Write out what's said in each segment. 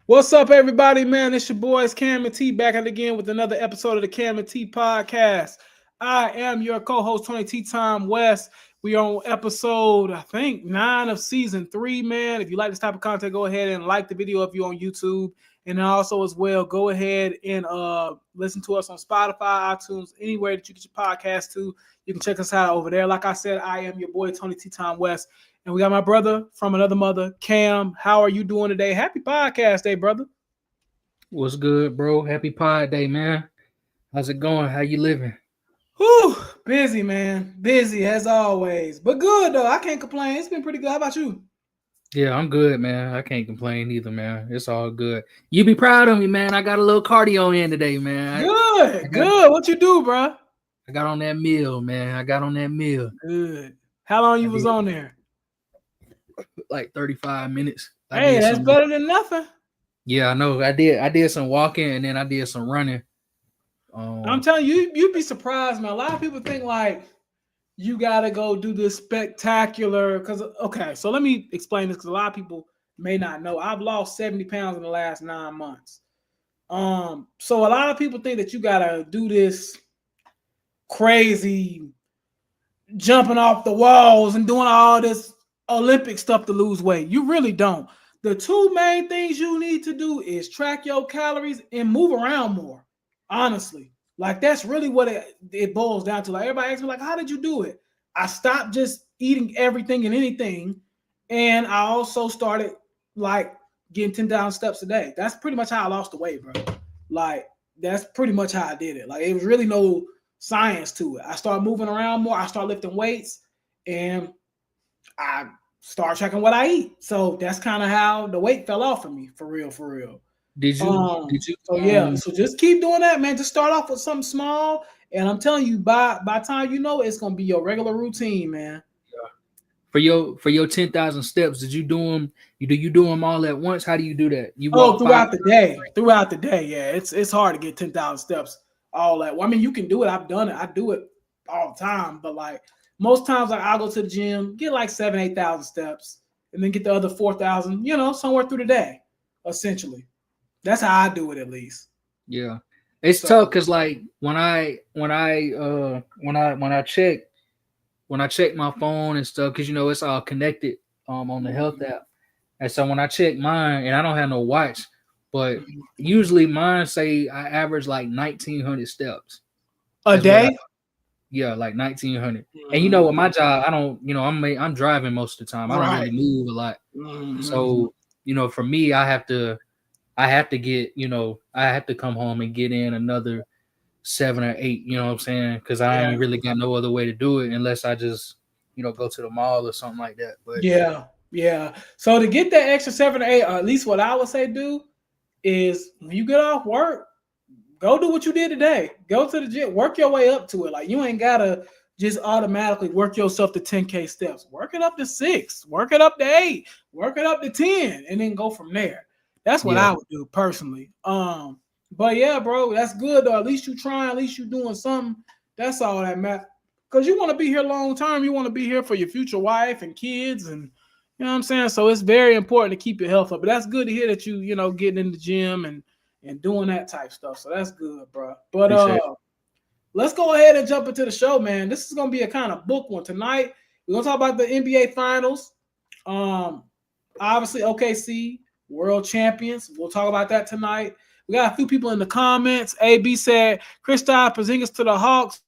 What's up, everybody, man? It's your boys, Cam and T, back at it again with another episode of the Cam and T podcast. I am your co-host, Tony T. Tom West. We are on episode, I think, 9 of season 3, man. If you like this type of content, go ahead and like the video if you're on YouTube. And then also as well, go ahead and listen to us on Spotify, iTunes, anywhere that you get your podcast to. You can check us out over there. Like I said, I am your boy, Tony T. Tom West. And we got my brother from another mother, Cam. How are you doing today? Happy podcast day, brother. What's good, bro? Happy Pod Day, man. How's it going? How you living? Whew, busy, man. Busy as always. But good, though. I can't complain. It's been pretty good. How about you? Yeah, I'm good, man. I can't complain either, man. It's all good. You be proud of me, man. I got a little cardio in today, man. Good. What you do, bro? I got on that meal, man. Good. How long you was on there? Like 35 minutes. Hey, that's better than nothing. Yeah, I know. I did some walking and then I did some running. I'm telling you, you'd be surprised, man. A lot of people think like you gotta go do this spectacular. Okay, so let me explain this because a lot of people may not know. I've lost 70 pounds in the last 9 months. So a lot of people think that you gotta do this crazy jumping off the walls and doing all this Olympic stuff to lose weight. You really don't. The two main things you need to do is track your calories and move around more. Honestly, like that's really what it boils down to. Like everybody asks me, like, how did you do it? I stopped just eating everything and anything, and I also started like getting 10,000 steps a day. That's pretty much how I lost the weight, bro. Like that's pretty much how I did it. Like it was really no science to it. I started moving around more. I started lifting weights, and I start checking what I eat. So that's kind of how the weight fell off for me, for real. Did you So just keep doing that, man. Just start off with something small. And I'm telling you, by time you know it's gonna be your regular routine, man. Yeah. For your 10,000 steps, did you do them? Do you do them all at once? How do you do that? You throughout the day. Throughout the day, yeah. It's hard to get 10,000 steps all at. Well, I mean, you can do it. I've done it. I do it all the time, but like most times, like I'll go to the gym, get like 7,000-8,000 steps, and then get the other 4,000, somewhere through the day, essentially. That's how I do it, at least. Yeah, it's tough because like when I check my phone and stuff, because it's all connected on the health app, and so when I check mine, and I don't have no watch, but usually mine say I average like 1,900 steps a day. Yeah, like 1,900. And with my job, I don't, I'm driving most of the time. I don't really move a lot. So, for me, I have to get, I have to come home and get in another 7 or 8, you know what I'm saying? Because I ain't really got no other way to do it unless I just, go to the mall or something like that. But yeah. So to get that extra 7 or 8, or at least what I would say do is when you get off work, go do what you did today. Go to the gym. Work your way up to it. Like you ain't gotta just automatically work yourself to 10K steps. Work it up to 6. Work it up to 8. Work it up to 10, and then go from there. That's what I would do personally. But yeah, bro, that's good though. At least you trying. At least you doing something. That's all that matters. Because you want to be here long term. You want to be here for your future wife and kids, and you know what I'm saying. So it's very important to keep your health up. But that's good to hear that you getting in the gym and doing that type stuff. So that's good, bro. But let's go ahead and jump into the show, man. This is going to be a kind of book one tonight. We're going to talk about the NBA Finals. Obviously, OKC, world champions. We'll talk about that tonight. We got a few people in the comments. AB said, Kristaps Porzingis to the Hawks.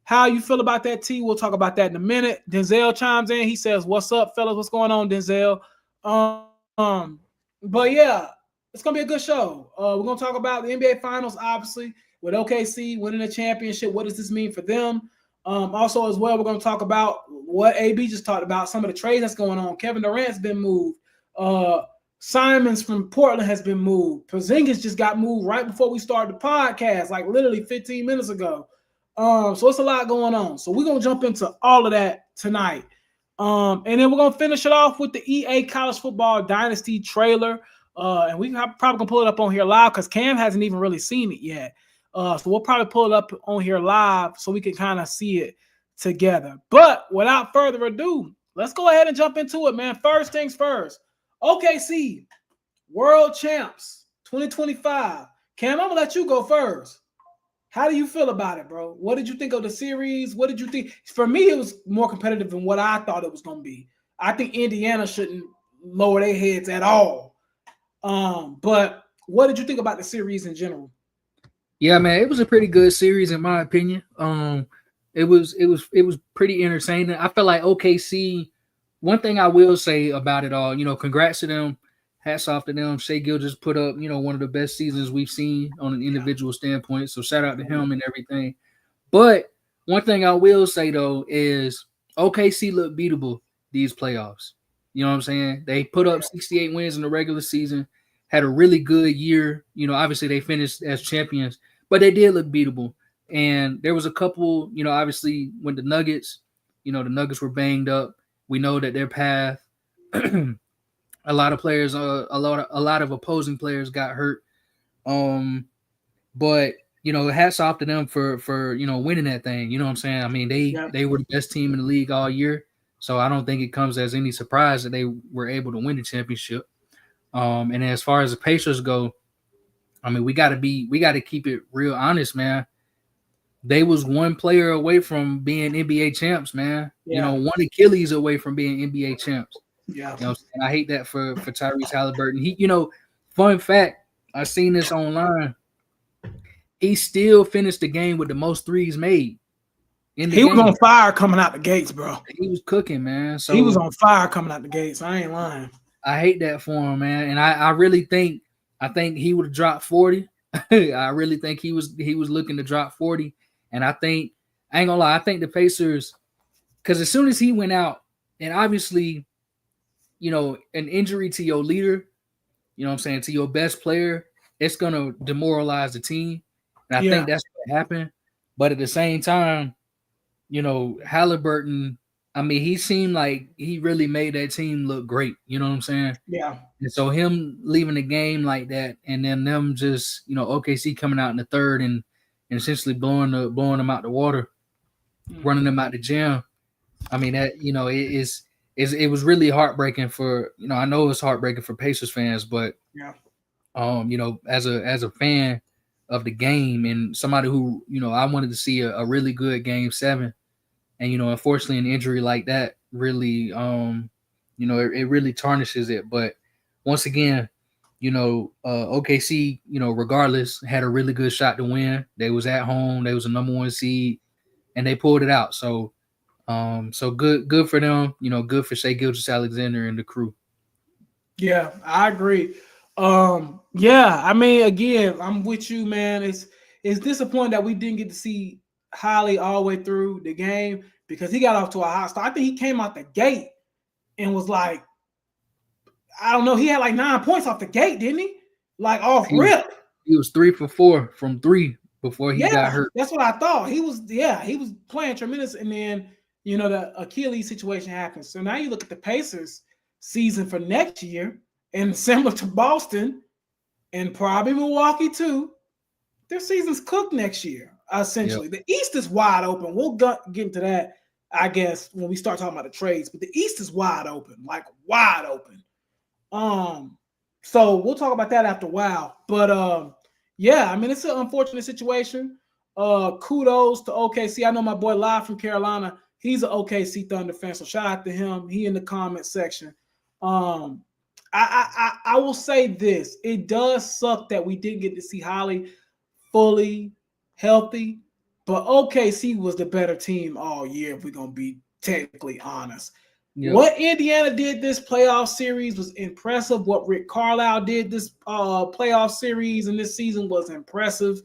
How you feel about that, T? We'll talk about that in a minute. Denzel chimes in. He says, what's up, fellas? What's going on, Denzel? But yeah, it's going to be a good show. We're going to talk about the NBA Finals, obviously, with OKC winning the championship. What does this mean for them? Also, as well, we're going to talk about what AB just talked about, some of the trades that's going on. Kevin Durant's been moved. Simons from Portland has been moved. Porzingis just got moved right before we started the podcast, like literally 15 minutes ago. So it's a lot going on. So we're going to jump into all of that tonight. And then we're going to finish it off with the EA College Football Dynasty trailer. And we probably going to pull it up on here live because Cam hasn't even really seen it yet. So we'll probably pull it up on here live so we can kind of see it together. But without further ado, let's go ahead and jump into it, man. First things first. OKC World champs 2025. Cam, I'm gonna let you go first. How do you feel about it, bro? What did you think of the series? What did you think? For me, it was more competitive than what I thought it was gonna be. I think Indiana shouldn't lower their heads at all. But what did you think about the series in general? Yeah, man, it was a pretty good series in my opinion. It was pretty entertaining. I feel like OKC. One thing I will say about it all, congrats to them. Hats off to them. Shai Gilgeous put up, one of the best seasons we've seen on an individual standpoint. So shout out to him and everything. But one thing I will say though is OKC looked beatable these playoffs. You know what I'm saying? They put up 68 wins in the regular season, had a really good year. Obviously they finished as champions, but they did look beatable. And there was a couple, obviously when the Nuggets were banged up. We know that their path, a lot of players, a lot of opposing players got hurt. But hats off to them for winning that thing. You know what I'm saying? I mean, they were the best team in the league all year. So I don't think it comes as any surprise that they were able to win the championship. And as far as the Pacers go, I mean, we got to keep it real honest, man. They was one player away from being NBA champs, man. Yeah. One Achilles away from being NBA champs. Yeah. And I hate that for Tyrese Halliburton. He, fun fact, I seen this online. He still finished the game with the most threes made. He was on fire coming out the gates, bro. He was cooking, man. So he was on fire coming out the gates. I ain't lying. I hate that for him, man. And I really think he would have dropped 40. I really think he was looking to drop 40. And I ain't gonna lie, I think the Pacers, because as soon as he went out, and obviously, an injury to your leader, to your best player, it's gonna demoralize the team. And I think that's what happened. But at the same time, Halliburton, I mean, he seemed like he really made that team look great. You know what I'm saying? Yeah. And so him leaving the game like that, and then them just, OKC coming out in the third and essentially blowing them out the water, running them out the gym. I mean, that, it was really heartbreaking for, I know it's heartbreaking for Pacers fans, but as a fan of the game and somebody who, I wanted to see a really good game 7, and unfortunately an injury like that really it really tarnishes it. But once again, OKC, regardless, had a really good shot to win. They was at home, they was a number 1 seed, and they pulled it out. So so good for them, good for Shai Gilgeous-Alexander and the crew. Yeah, I agree. Yeah, I mean, again, I'm with you, man. It's disappointing that we didn't get to see Holly all the way through the game because he got off to a hot start. I think he came out the gate and was like, I don't know, he had like 9 points off the gate, didn't he? Like off rip. He was 3 for 4 from 3 before he got hurt. That's what I thought. He was playing tremendous, and then the Achilles situation happened. So now you look at the Pacers season for next year, and similar to Boston and probably Milwaukee too, their season's cooked next year, essentially. Yep. The East is wide open. We'll get into that, I guess, when we start talking about the trades, but the East is wide open, like wide open. So we'll talk about that after a while. But yeah, I mean, it's an unfortunate situation. Kudos to OKC. I know my boy Live from Carolina, he's an OKC Thunder fan, so shout out to him. He in the comment section. I will say this. It does suck that we didn't get to see Holly fully healthy, but OKC was the better team all year, if we're going to be technically honest. Yep. What Indiana did this playoff series was impressive. What Rick Carlisle did this playoff series and this season was impressive.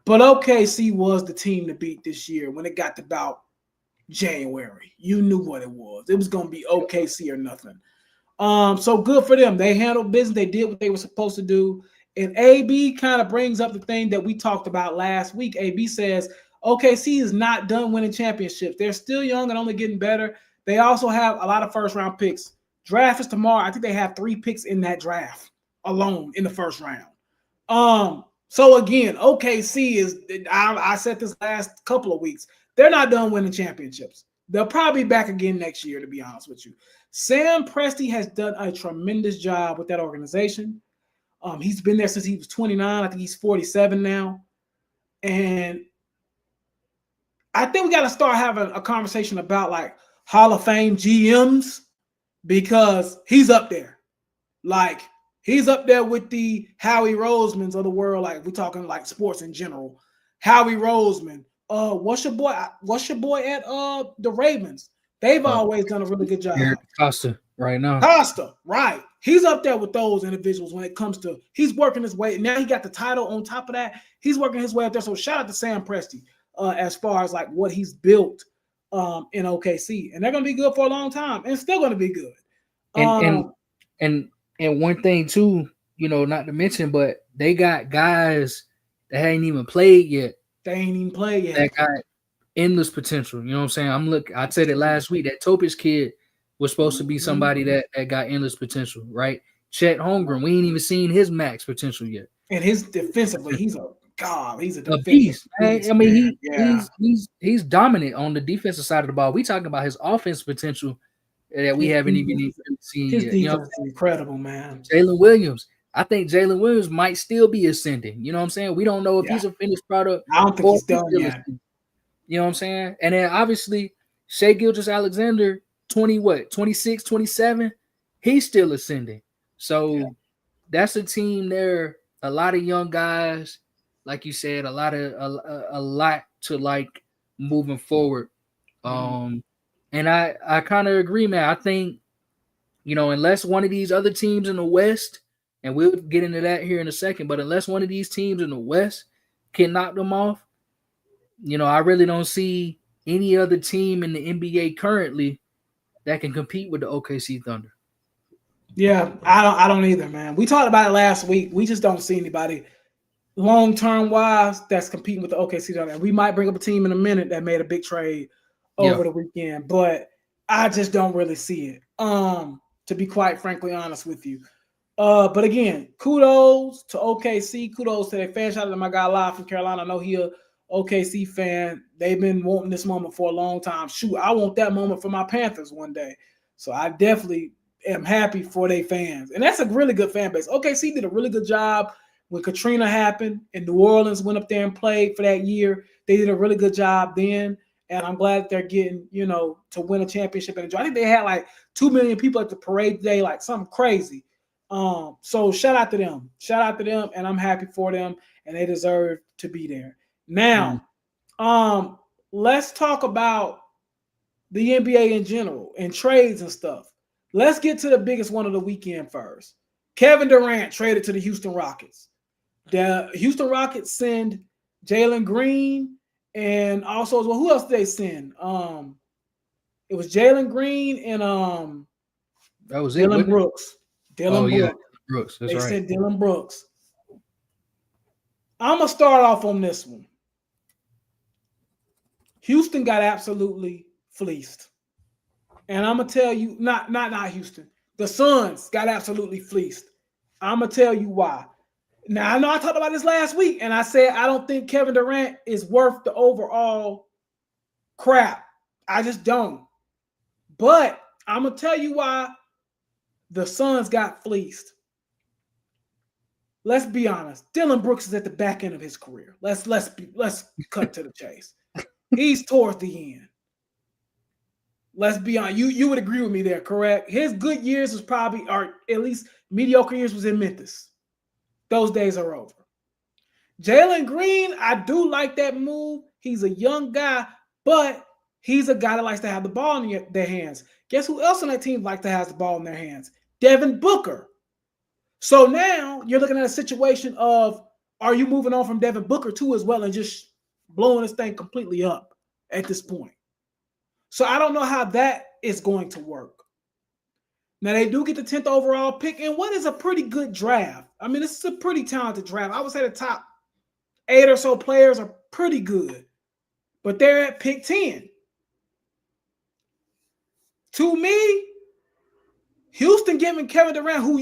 But OKC was the team to beat this year when it got to about January. You knew what it was. It was going to be OKC or nothing. So good for them. They handled business. They did what they were supposed to do. And AB kind of brings up the thing that we talked about last week. AB says OKC is not done winning championships. They're still young and only getting better. They also have a lot of first-round picks. Draft is tomorrow. I think they have 3 picks in that draft alone in the first round. So again, OKC is, I said this last couple of weeks, they're not done winning championships. They'll probably be back again next year, to be honest with you. Sam Presti has done a tremendous job with that organization. He's been there since he was 29. I think he's 47 now. And I think we got to start having a conversation about like Hall of Fame GMs because he's up there. Like he's up there with the Howie Rosemans of the world. Like we're talking like sports in general. Howie Roseman. What's your boy at the Ravens? They've always done a really good job. Costa right now. Costa, right. He's up there with those individuals when it comes to he's working his way. Now he got the title on top of that. He's working his way up there. So shout out to Sam Presti as far as like what he's built in OKC. And they're gonna be good for a long time and still gonna be good. And one thing too, not to mention, but they got guys that ain't even played yet. That got endless potential. You know what I'm saying? I said it last week. That Topic kid was supposed to be somebody that got endless potential, right? Chet Holmgren, we ain't even seen his max potential yet. And his defensively, he's a beast. I mean, he's dominant on the defensive side of the ball. We talking about his offense potential that we haven't even seen yet. His defense is incredible, man. Jalen Williams. I think Jalen Williams might still be ascending. You know what I'm saying? We don't know if he's a finished product. I don't think he's done yet. You know what I'm saying? And then obviously Shai Gilgeous-Alexander, 26, 27, he's still ascending. So that's a team there. A lot of young guys, like you said, a lot to like moving forward. And I kind of agree, man. I think, unless one of these other teams in the West, and we'll get into that here in a second, but unless one of these teams in the West can knock them off, I really don't see any other team in the NBA currently that can compete with the OKC Thunder. Yeah, I don't either, man. We talked about it last week. We just don't see anybody long-term wise that's competing with the OKC Thunder. And we might bring up a team in a minute that made a big trade over the weekend, but I just don't really see it. To be quite frankly honest with you. But again, kudos to OKC. Kudos to their fans. Shout out to my guy live from Carolina. I know he a OKC fan. They've been wanting this moment for a long time. Shoot, I want that moment for my Panthers one day. So I definitely am happy for their fans. And that's a really good fan base. OKC did a really good job when Katrina happened and New Orleans went up there and played for that year. They did a really good job then. And I'm glad that they're getting, to win a championship. And I think they had like 2 million people at the parade today, like something crazy. So shout out to them. And I'm happy for them. And they deserve to be there. Now, let's talk about the NBA in general and trades and stuff. Let's get to the biggest one of the weekend first. Kevin Durant traded to the Houston Rockets. The Houston Rockets send Jalen Green and also, well, who else did they send? It was Jalen Green and that was Dylan Brooks. Brooks. That's they right. sent Dylan Brooks. I'm gonna start off on this one. Houston got absolutely fleeced. And I'm gonna tell you, not Houston. The Suns got absolutely fleeced. I'm gonna tell you why. Now I know I talked about this last week, and I said I don't think Kevin Durant is worth the overall crap. I just don't. But I'm gonna tell you why the Suns got fleeced. Let's be honest. Dylan Brooks is at the back end of his career. Let's cut to the chase. He's towards the end. Let's be honest. You would agree with me there, correct? His good years was probably, or at least mediocre years was in Memphis. Those days are over. Jalen Green, I do like that move. He's a young guy, but he's a guy that likes to have the ball in their hands. Guess who else on that team likes to have the ball in their hands? Devin Booker. So now you're looking at a situation of, are you moving on from Devin Booker too as well and just blowing this thing completely up at this point? So I don't know how that is going to work. Now, they do get the 10th overall pick, and what is a pretty good draft? I mean, this is a pretty talented draft. I would say the top 8 or so players are pretty good, but they're at pick 10. To me, Houston giving Kevin Durant, who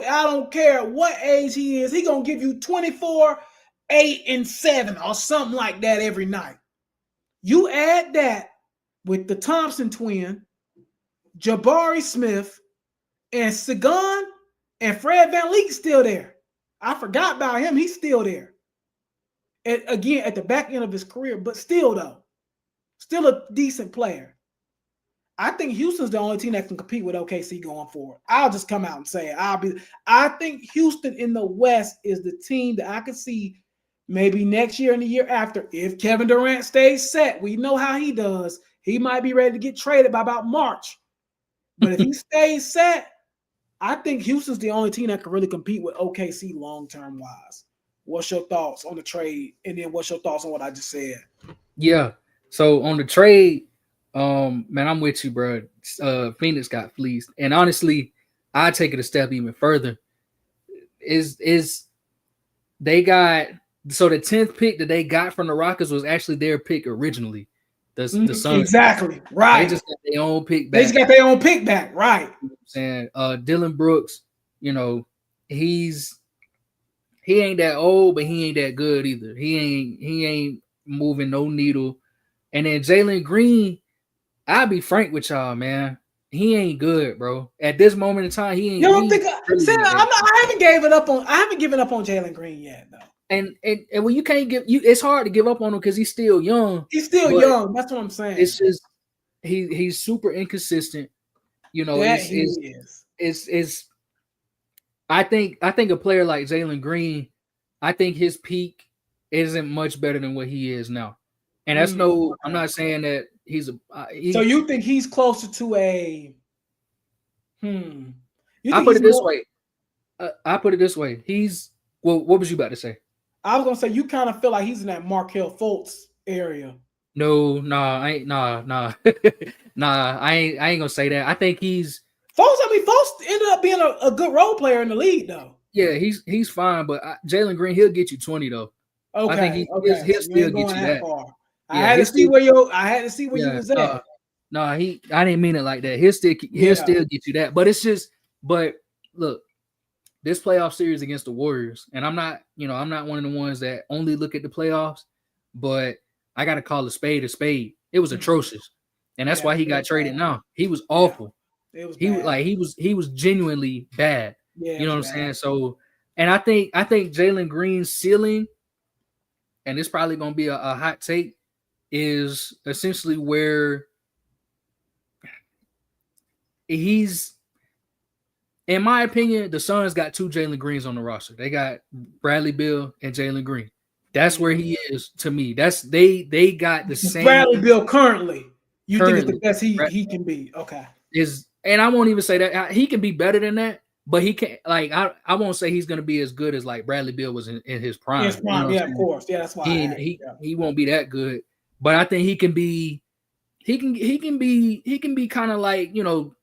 I don't care what age he is, he's going to give you 24, 8, and 7 or something like that every night. You add that with the Thompson twin, Jabari Smith, and Sagan, and Fred VanVleet still there. I forgot about him. He's still there. And again, at the back end of his career, but still though, still a decent player. I think Houston's the only team that can compete with OKC going forward. I'll just come out and say it. I think Houston in the West is the team that I could see maybe next year and the year after. If Kevin Durant stays set, we know how he does. He might be ready to get traded by about March. But if he stays set, I think Houston's the only team that can really compete with OKC long-term wise. What's your thoughts on the trade? And then what's your thoughts on what I just said? Yeah. So on the trade, man, I'm with you, bro. Phoenix got fleeced. And honestly, I take it a step even further. Is they got so the 10th pick that they got from the Rockets was actually their pick originally. The Suns. Exactly. Right. They just got their own pick back. They just got their own pick back. Right. You know what I'm saying? Dylan Brooks, you know, he ain't that old, but he ain't that good either. He ain't moving no needle. And then Jalen Green, I'll be frank with y'all, man. He ain't good, bro. At this moment in time, he ain't. You don't think? I haven't given up on Jalen Green yet, though. And when you can't it's hard to give up on him because he's still young. He's still young. That's what I'm saying. It's just he's super inconsistent. You know, it's I think a player like Jalen Green, I think his peak isn't much better than what he is now. And that's I'm not saying that he's so you think he's closer to a I put it this way. I put it this way. He's what was you about to say? I was gonna say you kind of feel like he's in that Markelle Fultz area. No, I ain't I ain't gonna say that. I think he's Fultz. I mean, Fultz ended up being a good role player in the league, though. Yeah, he's fine, but Jalen Green, he'll get you 20 though. Okay, I think he'll still get you that. Far. I had to see where you was at. No, I didn't mean it like that. He'll still get you that. But look, this playoff series against the Warriors, and I'm not one of the ones that only look at the playoffs, but I gotta call a spade a spade. It was atrocious. And that's why he got traded now. He was awful. It was he was genuinely bad. Yeah, you know what I'm saying? So, and I think Jalen Green's ceiling, and it's probably gonna be a hot take, is essentially where he's, in my opinion, the Suns got two Jalen Greens on the roster. They got Bradley Beal and Jalen Green. That's where he is to me. That's they got the same. Bradley Beal currently. You think it's the best he can be? Okay. And I won't even say that he can be better than that, but he can't. Like I won't say he's going to be as good as like Bradley Beal was in his prime. His prime, of course. Yeah, that's why he won't be that good. But I think he can be. He can be kind of like, you know,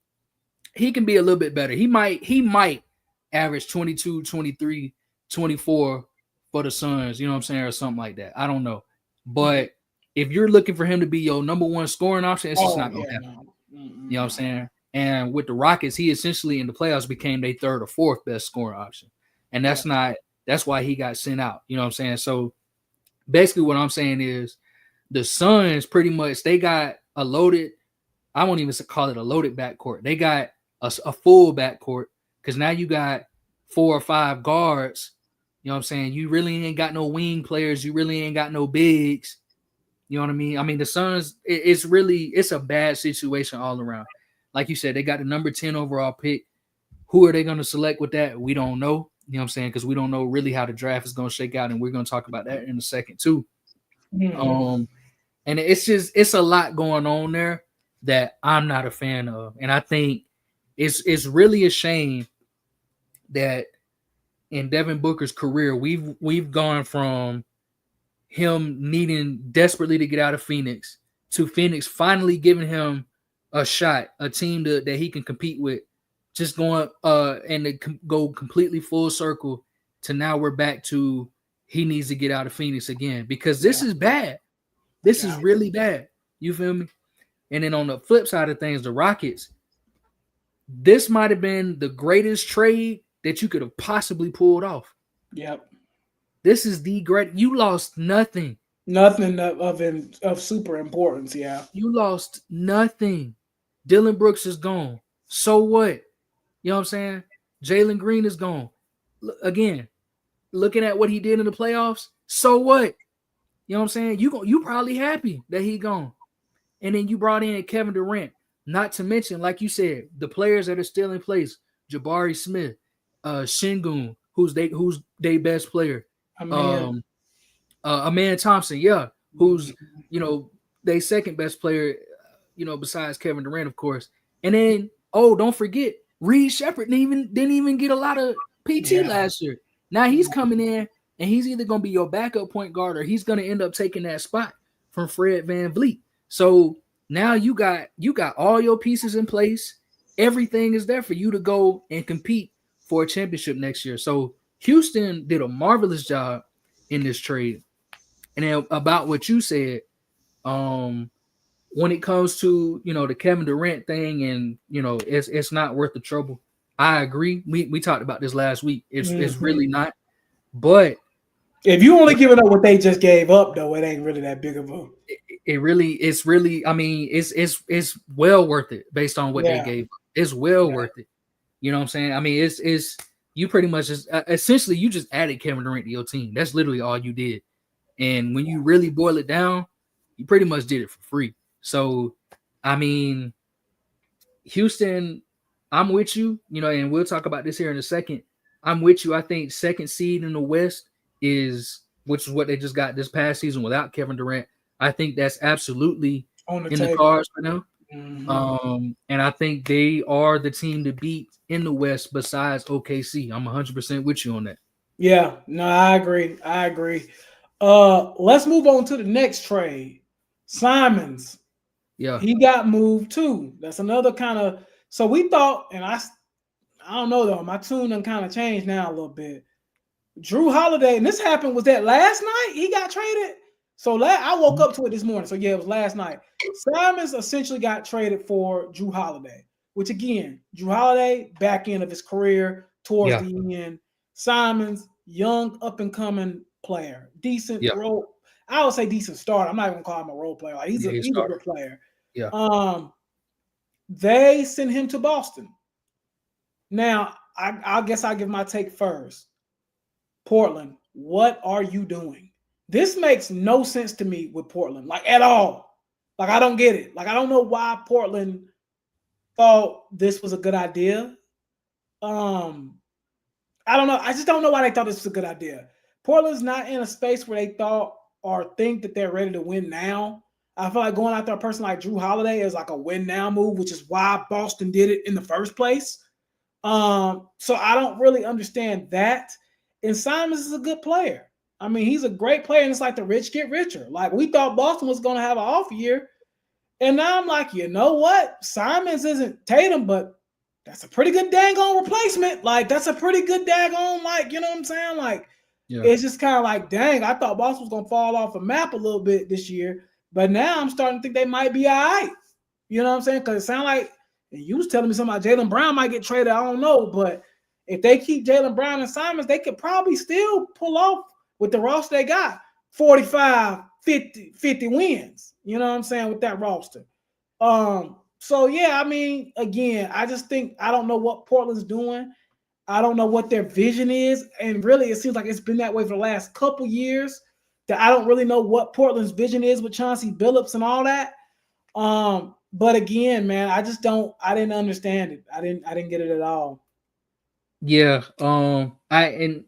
he can be a little bit better. He might average 22, 23, 24 for the Suns, you know what I'm saying, or something like that. I don't know. But if you're looking for him to be your number one scoring option, it's just not going to happen. You know what I'm saying? And with the Rockets, he essentially in the playoffs became their third or fourth best scoring option. And that's why he got sent out. You know what I'm saying? So basically what I'm saying is the Suns pretty much, they got a loaded, I won't even call it a loaded backcourt. They got a full backcourt because now you got 4 or 5 guards. You know what I'm saying? You really ain't got no wing players. You really ain't got no bigs. You know what I mean? I mean, the Suns, it's a bad situation all around. Like you said, they got the number 10 overall pick. Who are they going to select with that? We don't know. You know what I'm saying? Because we don't know really how the draft is going to shake out, and we're going to talk about that in a second too. Mm-hmm. And it's a lot going on there that I'm not a fan of. And I think it's really a shame that in Devin Booker's career, we've gone from him needing desperately to get out of Phoenix to Phoenix finally giving him a shot, a team that he can compete with, just going and to go completely full circle to now we're back to he needs to get out of Phoenix again because this is bad. This is really bad. You feel me? And then on the flip side of things, the Rockets, this might have been the greatest trade that you could have possibly pulled off. Yep. This is the great. You lost nothing. Nothing of super importance, yeah. You lost nothing. Dylan Brooks is gone. So what? You know what I'm saying? Jalen Green is gone. Again, looking at what he did in the playoffs, so what? You know what I'm saying? You probably happy that he gone. And then you brought in Kevin Durant. Not to mention, like you said, the players that are still in place: Jabari Smith, Şengün, who's they best player, Aman Thompson, who's they second best player, besides Kevin Durant, of course. And then don't forget, Reed Shepherd didn't even get a lot of PT last year. Now he's coming in and he's either gonna be your backup point guard or he's gonna end up taking that spot from Fred VanVleet. So now you got all your pieces in place. Everything is there for you to go and compete for a championship next year. So Houston did a marvelous job in this trade. And then about what you said, when it comes to the Kevin Durant thing, and it's not worth the trouble. I agree. We talked about this last week. It's really not. But if you only giving up what they just gave up, though, it ain't really that big of a. It's really. I mean, it's well worth it based on what they gave. It's well worth it. You know what I'm saying? I mean, it's you pretty much just essentially you just added Kevin Durant to your team. That's literally all you did. And when you really boil it down, you pretty much did it for free. So, I mean, Houston, I'm with you. And we'll talk about this here in a second. I'm with you. I think second seed in the West which is what they just got this past season without Kevin Durant. I think that's absolutely the cards for them. Mm-hmm. And I think they are the team to beat in the West besides OKC. I'm 100% with you on that. Yeah, no, I agree. Let's move on to the next trade. Simons. Yeah. He got moved too. That's another kind of. So we thought, and I don't know though, my tune done kind of changed now a little bit. Drew Holiday, and this happened, was that last night he got traded? So I woke up to it this morning. So yeah, it was last night. Simons essentially got traded for Drew Holiday, which again, Drew Holiday, back end of his career, towards the end. Simons, young, up and coming player, decent role. I would say decent start. I'm not even gonna call him a role player. Like he's a good player. Yeah. They sent him to Boston. Now, I guess I'll give my take first. Portland, what are you doing? This makes no sense to me with Portland, like at all. Like I don't get it. Like I don't know why Portland thought this was a good idea. I don't know. I just don't know why they thought this was a good idea. Portland's not in a space where they thought or think that they're ready to win now. I feel like going after a person like Drew Holiday is like a win now move, which is why Boston did it in the first place. So I don't really understand that. And Simons is a good player. I mean, he's a great player, and it's like the rich get richer. Like we thought Boston was going to have an off year, and now I'm like, you know what? Simons isn't Tatum, but that's a pretty good daggone replacement. Like that's a pretty good daggone, like, you know what I'm saying? Like it's just kind of like, dang, I thought Boston was going to fall off a map a little bit this year, but now I'm starting to think they might be all right. You know what I'm saying? Because it sounds like, and you was telling me something about Jaylen Brown might get traded. I don't know, but if they keep Jaylen Brown and Simons, they could probably still pull off with the roster they got 45, 50 wins. You know what I'm saying, with that roster. So, yeah, I mean, again, I just think I don't know what Portland's doing. I don't know what their vision is. And really, it seems like it's been that way for the last couple years that I don't really know what Portland's vision is with Chauncey Billups and all that. But again, man, I didn't understand it. I didn't get it at all. Yeah, I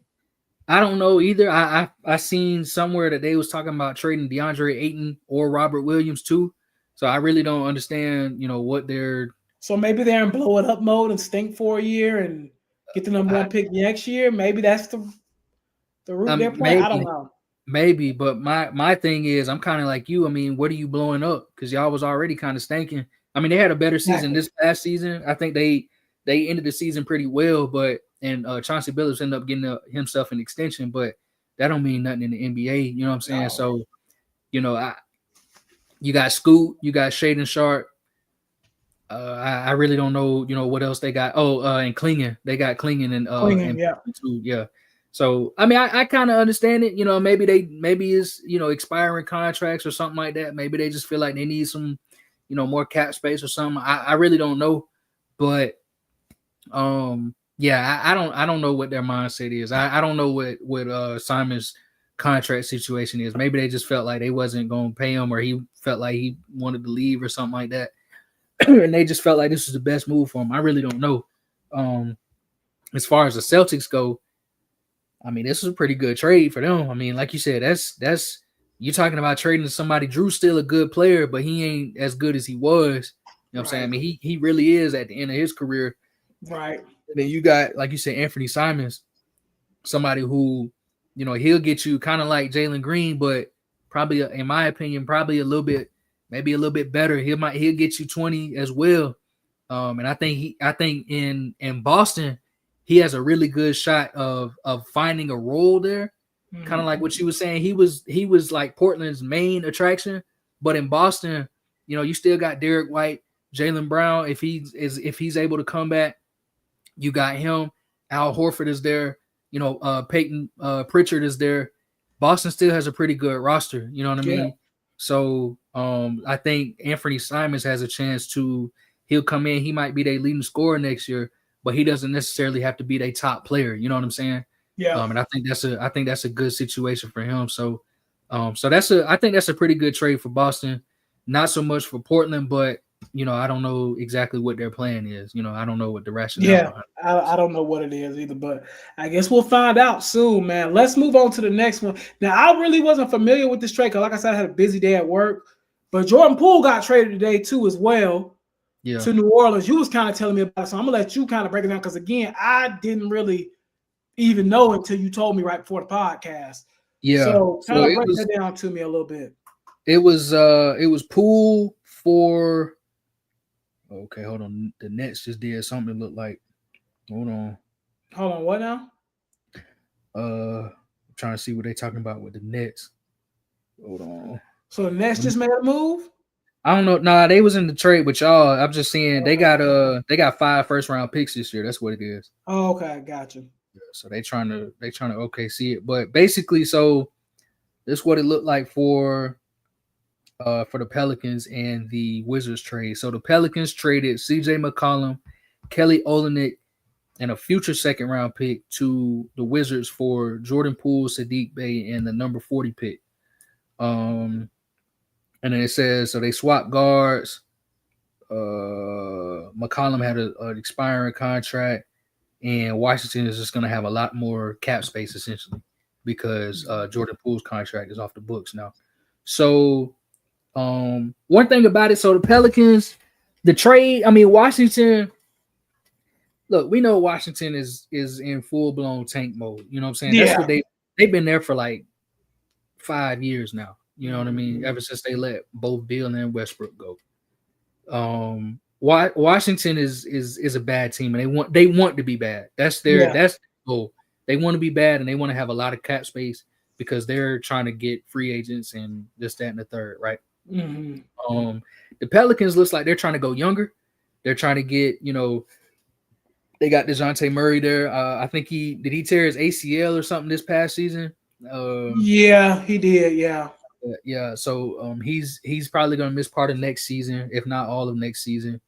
don't know either. I seen somewhere that they was talking about trading DeAndre Ayton or Robert Williams too. So I really don't understand, what they're. So maybe they're in blow it up mode and stink for a year and get the number one pick next year. Maybe that's the route they're playing. I don't know. Maybe, but my thing is, I'm kind of like you. I mean, what are you blowing up? Because y'all was already kind of stinking. I mean, they had a better season this past season. I think they ended the season pretty well, but Chauncey Billups ended up getting himself an extension, but that don't mean nothing in the NBA. You know what I'm saying? No. So, you got Scoot, you got Shaedon Sharpe. I really don't know, what else they got. Oh, and Klingon. They got Klingon and yeah. So I mean, I kind of understand it. Maybe it's expiring contracts or something like that. Maybe they just feel like they need some, more cap space or something. I really don't know, but Yeah, I don't know what their mindset is. I don't know what Simon's contract situation is. Maybe they just felt like they wasn't going to pay him, or he felt like he wanted to leave or something like that, and they just felt like this was the best move for him. I really don't know. As far as the Celtics go, I mean, this was a pretty good trade for them. I mean, like you said, that's you're talking about trading to somebody. Drew's still a good player, but he ain't as good as he was. You know what I'm saying? I mean, he really is at the end of his career. Right. And then you got, like you said, Anthony Simons, somebody who, you know, he'll get you kind of like Jalen Green, but probably, in my opinion, probably a little bit, maybe a little bit better. He'll get you 20 as well. And I think in Boston, he has a really good shot of finding a role there. Mm-hmm. Kind of like what you were saying. He was like Portland's main attraction, but in Boston, you know, you still got Derek White, Jaylen Brown. If he's able to come back, you got him. Al Horford is there. You know, Peyton Pritchard is there. Boston still has a pretty good roster. You know what I mean? So I think Anthony Simons has a chance to. He'll come in. He might be their leading scorer next year, but he doesn't necessarily have to be their top player. You know what I'm saying? Yeah. And I think that's a good situation for him. So, I think that's a pretty good trade for Boston. Not so much for Portland, but you know, I don't know exactly what their plan is. You know, I don't know what the rationale. Yeah, I don't know what it is either, but I guess we'll find out soon, man. Let's move on to the next one. Now, I really wasn't familiar with this trade because, like I said, I had a busy day at work. But Jordan Poole got traded today too, as well. Yeah. To New Orleans. You was kind of telling me about it, so I'm gonna let you kind of break it down because again, I didn't really even know until you told me right before the podcast. Yeah. So kind of break that down to me a little bit. It was Poole for. Okay, hold on. The Nets just did something that looked like. Hold on, what now? I'm trying to see what they're talking about with the Nets. Hold on. So the Nets just made a move? I don't know. Nah, they was in the trade with y'all. I'm just saying they got 5 first-round picks this year. That's what it is. Oh, okay, gotcha. Yeah, so they trying to OKC it. But basically, so this is what it looked like for the Pelicans and the Wizards trade. So the Pelicans traded CJ McCollum, Kelly Olynyk, and a future second-round pick to the Wizards for Jordan Poole, Saddiq Bey, and the number 40 pick. And then it says, so they swapped guards. McCollum had an expiring contract, and Washington is just going to have a lot more cap space, essentially, because Jordan Poole's contract is off the books now. So one thing about it, so the Pelicans, the trade, I mean, Washington, look, we know Washington is in full-blown tank mode. You know what I'm saying? Yeah. That's what they've been there for like 5 years now. You know what I mean? Ever since they let both Beal and Westbrook go. Washington is a bad team, and they want to be bad. That's their goal. They want to be bad, and they want to have a lot of cap space because they're trying to get free agents and this, that, and the third, right? Mm-hmm. The Pelicans looks like they're trying to go younger. They're trying to get, you know, they got DeJounte Murray there. I think he tear his ACL or something this past season? Yeah, he did. Yeah. Yeah. So he's probably gonna miss part of next season, if not all of next season.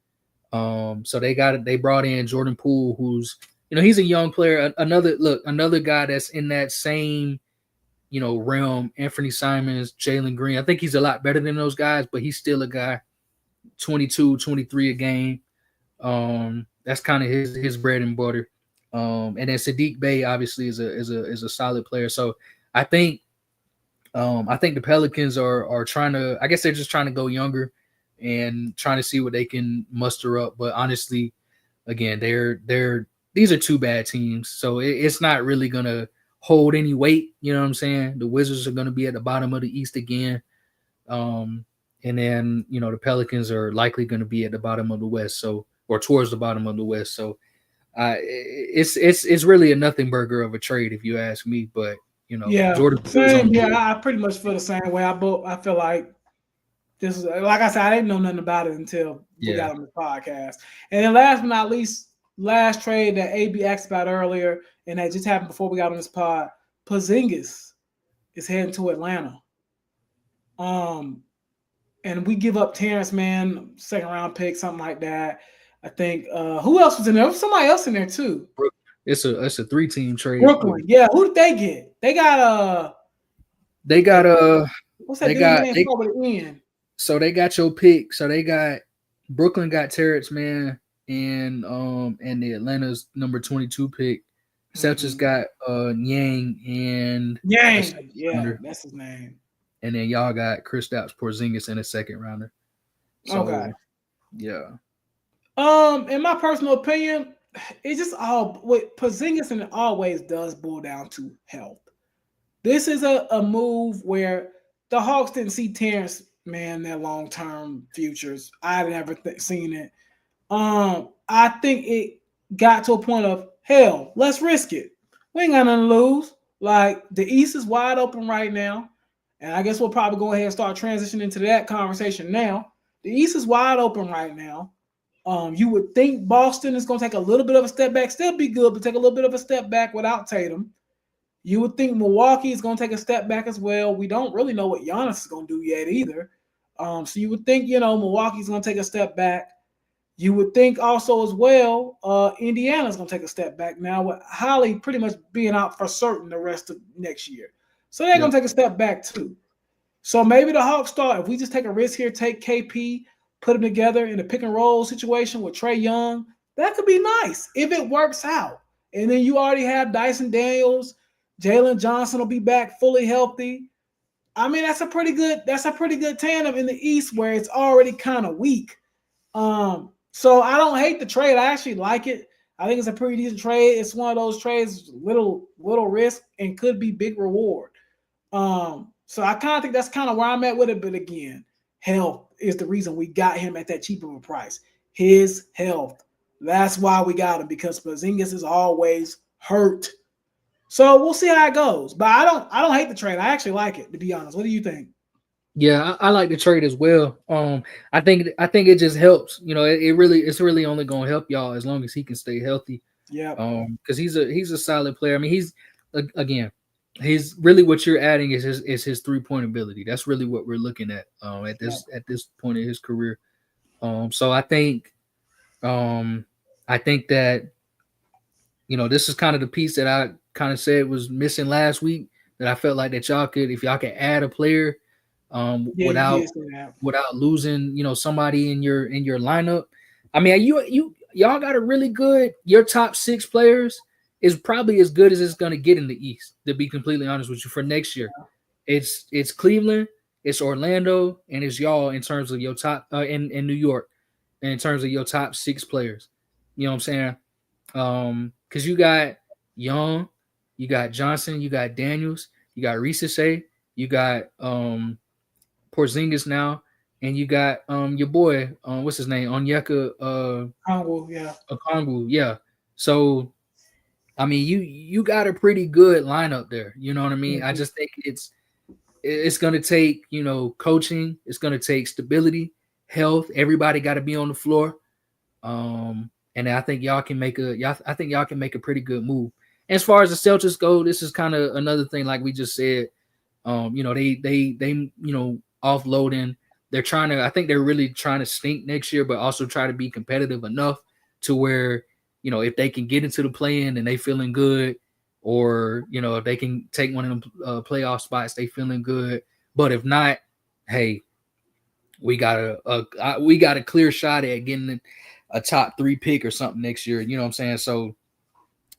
So they brought in Jordan Poole, who's, you know, he's a young player. Another guy that's in that same, you know, realm. Anthony Simons, Jalen Green. I think he's a lot better than those guys, but he's still a guy, 22, 23 a game. That's kind of his bread and butter. And then Saddiq Bey obviously is a solid player. So I think the Pelicans are trying to, I guess they're just trying to go younger and trying to see what they can muster up. But honestly, again, these are two bad teams, so it's not really gonna hold any weight. You know what I'm saying? The Wizards are gonna be at the bottom of the East again, and then, you know, the Pelicans are likely gonna be at the bottom of the West, so, or towards the bottom of the West. So, it's really a nothing burger of a trade if you ask me. But you know, Jordan. Same. Yeah, I pretty much feel the same way. I feel like this is, like I said, I didn't know nothing about it until we got on the podcast. And then last but not least, last trade that AB asked about earlier, and that just happened before we got on this pod, Porzingis is heading to Atlanta. And we give up Terrence Mann, second round pick, something like that. I think who else was in there? There was somebody else in there too. It's a 3-team trade. Brooklyn. Yeah, who did they get? They got what's that dude name over the end? So they got your pick. So they got Brooklyn got Terrence Mann and the Atlanta's number 22 pick. Celtics got Yang and yeah, that's his name. And then y'all got Kristaps Porzingis in a second rounder. So, okay. Yeah. In my personal opinion, it just all with Porzingis, and it always does boil down to health. This is a move where the Hawks didn't see Terrence Mann their long-term futures. I never seen it. I think it got to a point of hell. Let's risk it. We ain't got nothing to lose. Like the East is wide open right now, and I guess we'll probably go ahead and start transitioning into that conversation now. The East is wide open right now. You would think Boston is going to take a little bit of a step back, still be good, but take a little bit of a step back without Tatum. You would think Milwaukee is going to take a step back as well. We don't really know what Giannis is going to do yet either. So you would think, Milwaukee's going to take a step back. You would think also as well, Indiana's going to take a step back now with Holly pretty much being out for certain the rest of next year. So they're going to take a step back too. So maybe the Hawks start, if we just take a risk here, take KP, put them together in a pick and roll situation with Trae Young, that could be nice if it works out. And then you already have Dyson Daniels, Jalen Johnson will be back fully healthy. I mean, that's a pretty good tandem in the East where it's already kind of weak. So I don't hate the trade. I actually like it. I think it's a pretty decent trade. It's one of those trades, little risk and could be big reward. So I kind of think that's kind of where I'm at with it. But again, health is the reason we got him at that cheap of a price. His health. That's why we got him, because Porzingis is always hurt. So we'll see how it goes. But I don't hate the trade. I actually like it, to be honest. What do you think? Yeah, I like the trade as well. I think it just helps. It's really only gonna help y'all as long as he can stay healthy. Yeah. Because he's a solid player. I mean, he's really what you're adding is his 3-point ability. That's really what we're looking at at this point in his career. So I think that this is kind of the piece that I kind of said was missing last week, that I felt like that y'all could, if y'all could add a player without losing somebody in your lineup. I mean, y'all got a really good, your top 6 players is probably as good as it's going to get in the East, to be completely honest with you, for next year. It's Cleveland, it's Orlando, and it's y'all in terms of your top in New York, in terms of your top 6 players. You know what I'm saying? Because you got Young, you got Johnson, you got Daniels, you got Risase, you got Porzingis now, and you got your boy, what's his name? Onyeka Okongwu, yeah. So I mean, you got a pretty good lineup there. You know what I mean? Mm-hmm. I just think it's going to take, coaching. It's going to take stability, health. Everybody got to be on the floor. And I think y'all can make a pretty good move. As far as the Celtics go, this is kind of another thing, like we just said. They offloading. I think they're really trying to stink next year, but also try to be competitive enough to where, if they can get into the play-in and they feeling good, or, if they can take one of them playoff spots, they feeling good. But if not, hey, we got a clear shot at getting a top 3 pick or something next year. You know what I'm saying? So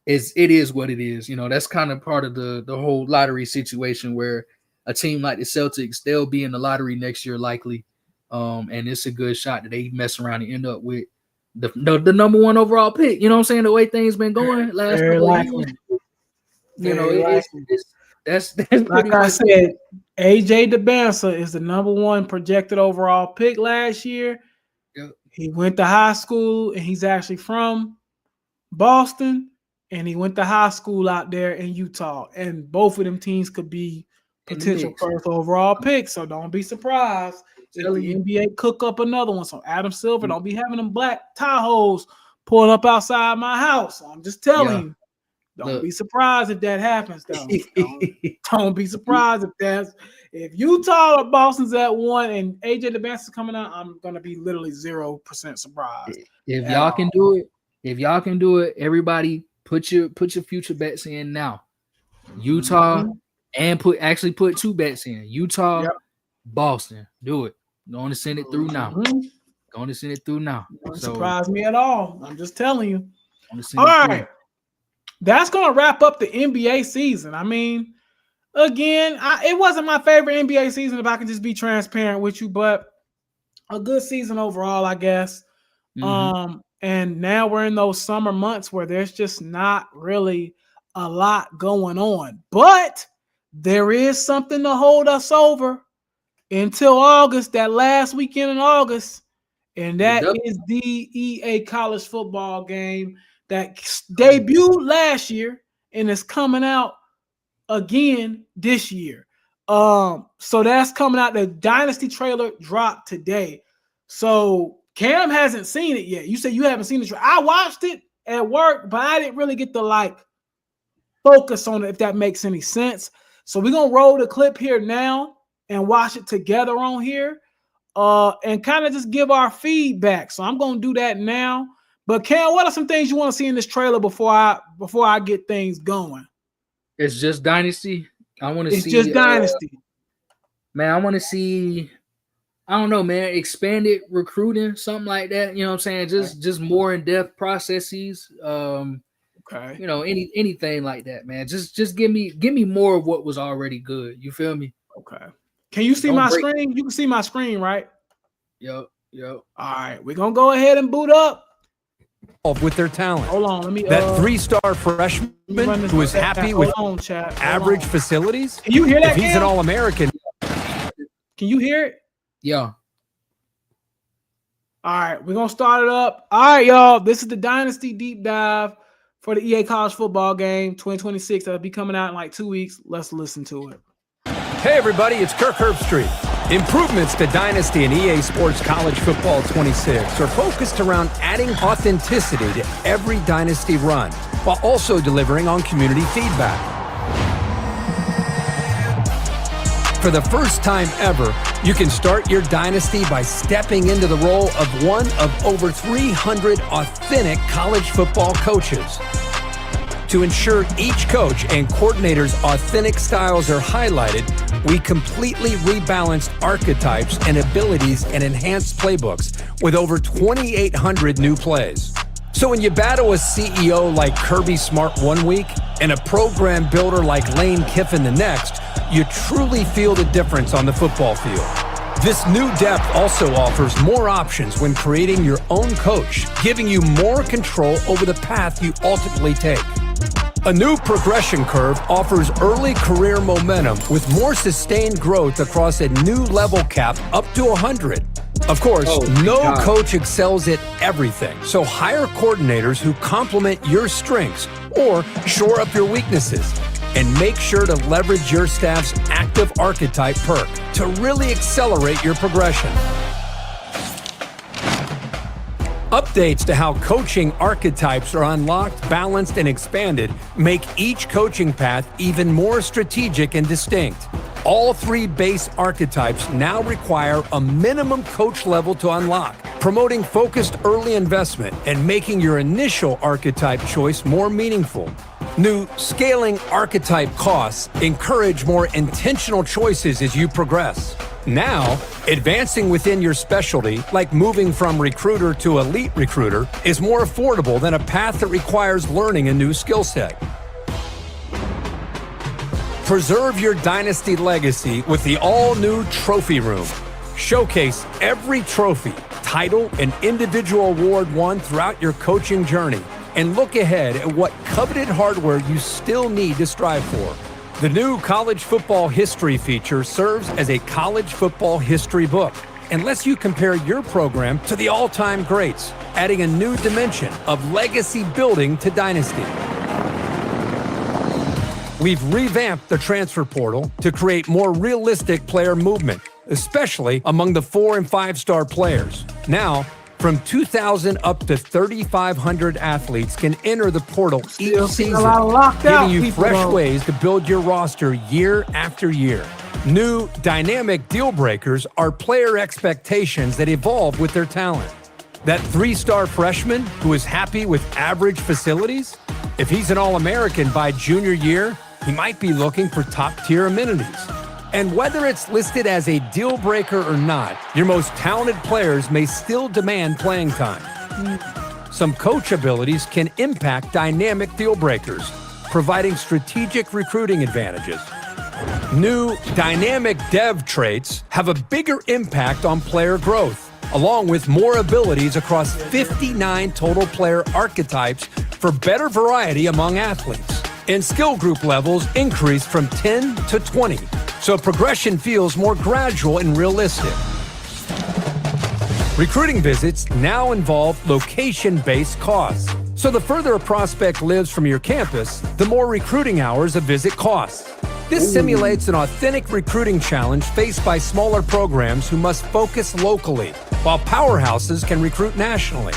it is what it is. That's kind of part of the whole lottery situation, where a team like the Celtics, they'll be in the lottery next year likely. And it's a good shot that they mess around and end up with the number 1 overall pick. You know what I'm saying? The way things been going last couple of years. That's like I said, AJ DeBansa is the number 1 projected overall pick last year. Yep. He went to high school, and he's actually from Boston, and he went to high school out there in Utah. And both of them teams could be potential first overall picks. So don't be surprised if the NBA cook up another one. So Adam Silver, don't be having them black Tahoes pulling up outside my house. I'm just telling you. Don't be surprised if that happens, though. Don't be surprised if Utah or Boston's at 1 and AJ DeBansa is coming out. I'm gonna be literally 0% surprised. If y'all can do it, everybody put your future bets in now. Utah, and put 2 bets in. Utah, Boston. Do it. Going to send it through now. Going to send it through now. Don't surprise me at all. I'm just telling you. All right. That's going to wrap up the NBA season. I mean, again, it wasn't my favorite NBA season, if I can just be transparent with you, but a good season overall, I guess. And now we're in those summer months where there's just not really a lot going on. But there is something to hold us over until August, that last weekend in August. And that is the EA college football game that debuted last year and is coming out again this year. So that's coming out. The Dynasty trailer dropped today. So Cam hasn't seen it yet. You said you haven't seen the trailer. I watched it at work, but I didn't really get to focus on it, if that makes any sense. So we're gonna roll the clip here now and watch it together on here. And kind of just give our feedback. So I'm gonna do that now. But Cam, what are some things you want to see in this trailer before I get things going? It's just Dynasty. I want to see. It's just Dynasty. Man, I want to see. I don't know, man. Expanded recruiting, something like that. You know what I'm saying? Just more in depth processes. Okay. You know, anything like that, man. Just give me more of what was already good. You feel me? Okay. Can you see my screen? You can see my screen, right? Yep. All right, we're gonna go ahead and boot up. With their talent. Hold on, let me. That 3-star freshman who is happy with average facilities. Can you hear that? If he's an All-American. Can you hear it? Yeah. All right, we're gonna start it up. All right, y'all. This is the Dynasty deep dive for the EA college football game 2026. That'll be coming out in like 2 weeks. Let's listen to it. Hey everybody, it's Kirk Herbstreit. Improvements to Dynasty and EA Sports College Football 26 are focused around adding authenticity to every Dynasty run, while also delivering on community feedback. For the first time ever, you can start your Dynasty by stepping into the role of one of over 300 authentic college football coaches. To ensure each coach and coordinator's authentic styles are highlighted, we completely rebalanced archetypes and abilities and enhanced playbooks with over 2,800 new plays. So when you battle a CEO like Kirby Smart one week and a program builder like Lane Kiffin the next, you truly feel the difference on the football field. This new depth also offers more options when creating your own coach, giving you more control over the path you ultimately take. A new progression curve offers early career momentum with more sustained growth across a new level cap up to 100. Of course, no coach excels at everything, so hire coordinators who complement your strengths or shore up your weaknesses. And make sure to leverage your staff's active archetype perk to really accelerate your progression. Updates to how coaching archetypes are unlocked, balanced, and expanded make each coaching path even more strategic and distinct. All 3 base archetypes now require a minimum coach level to unlock, promoting focused early investment and making your initial archetype choice more meaningful. New scaling archetype costs encourage more intentional choices as you progress. Now, advancing within your specialty, like moving from recruiter to elite recruiter, is more affordable than a path that requires learning a new skill set. Preserve your Dynasty legacy with the all-new Trophy Room. Showcase every trophy, title, and individual award won throughout your coaching journey, and look ahead at what coveted hardware you still need to strive for. The new College Football History feature serves as a college football history book and lets you compare your program to the all-time greats, adding a new dimension of legacy building to Dynasty. We've revamped the transfer portal to create more realistic player movement, especially among the 4- and 5-star players. Now, from 2,000 up to 3,500 athletes can enter the portal each season, giving you fresh ways to build your roster year after year. New dynamic deal breakers are player expectations that evolve with their talent. That 3-star freshman who is happy with average facilities? If he's an All-American by junior year, he might be looking for top-tier amenities. And whether it's listed as a deal breaker or not, your most talented players may still demand playing time. Some coach abilities can impact dynamic deal breakers, providing strategic recruiting advantages. New dynamic dev traits have a bigger impact on player growth, along with more abilities across 59 total player archetypes for better variety among athletes. And skill group levels increase from 10 to 20, so progression feels more gradual and realistic. Recruiting visits now involve location-based costs. So the further a prospect lives from your campus, the more recruiting hours a visit costs. This simulates an authentic recruiting challenge faced by smaller programs who must focus locally, while powerhouses can recruit nationally.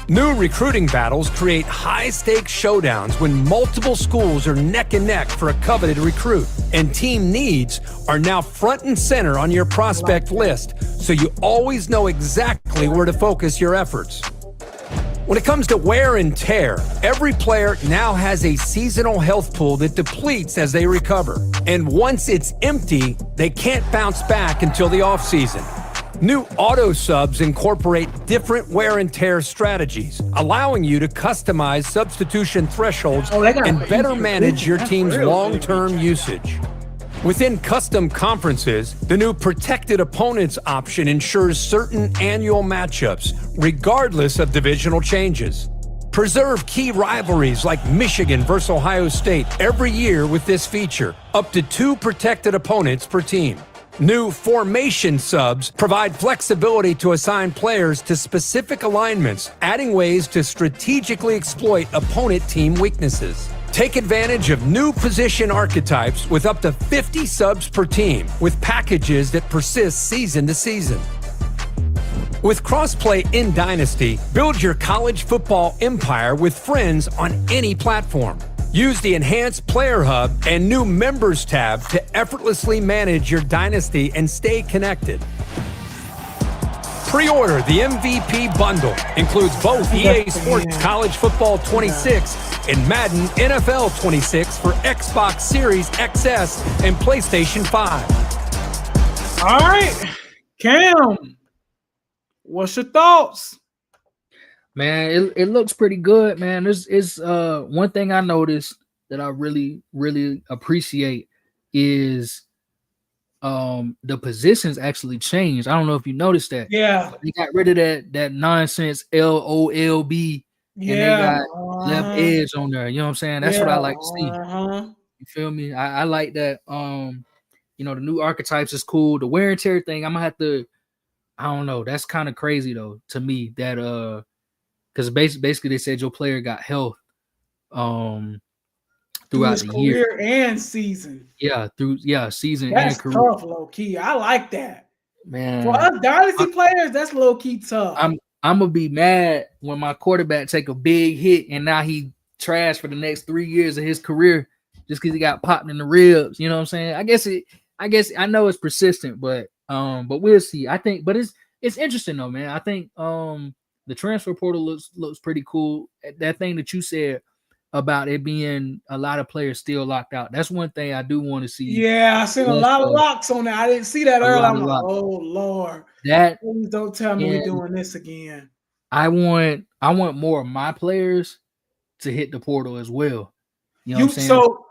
New recruiting battles create high-stakes showdowns when multiple schools are neck and neck for a coveted recruit, and team needs are now front and center on your prospect list, so you always know exactly where to focus your efforts. When it comes to wear and tear, every player now has a seasonal health pool that depletes as they recover. And once it's empty, they can't bounce back until the offseason. New auto subs incorporate different wear and tear strategies, allowing you to customize substitution thresholds and better manage your team's long-term usage. Within custom conferences, the new protected opponents option ensures certain annual matchups, regardless of divisional changes. Preserve key rivalries like Michigan versus Ohio State every year with this feature, up to 2 protected opponents per team. New formation subs provide flexibility to assign players to specific alignments, adding ways to strategically exploit opponent team weaknesses. Take advantage of new position archetypes with up to 50 subs per team, with packages that persist season to season. With crossplay in Dynasty, build your college football empire with friends on any platform. Use the enhanced Player Hub and new Members tab to effortlessly manage your Dynasty and stay connected. Pre-order the MVP bundle. Includes both EA Sports College Football 26 and Madden NFL 26 for Xbox Series XS and PlayStation 5. All right, Cam, what's your thoughts? Man, it looks pretty good, man. It's one thing I noticed that I really, really appreciate is the positions actually changed. I don't know if you noticed that. Yeah. They got rid of that nonsense LOLB and they got left edge on there. You know what I'm saying? That's what I like to see. You feel me? I like that. You know, the new archetypes is cool. The wear and tear thing, I'm gonna have to, I don't know. That's kind of crazy though to me that because basically they said your player got health throughout the year and season. Season that's and career. Tough, low key. I like that. Man, for us Dynasty players, that's low key tough. I'm gonna be mad when my quarterback take a big hit and now he trash for the next 3 years of his career just because he got popped in the ribs. You know what I'm saying? I guess I know it's persistent, but we'll see. I think, but it's interesting though, man. I think the transfer portal looks pretty cool. That thing that you said about it being a lot of players still locked out. That's one thing I do want to see. Yeah, I seen a lot of locks on there. I didn't see that earlier. I'm like, oh Lord, please don't tell me we're doing this again. I want more of my players to hit the portal as well. You know what I'm saying? So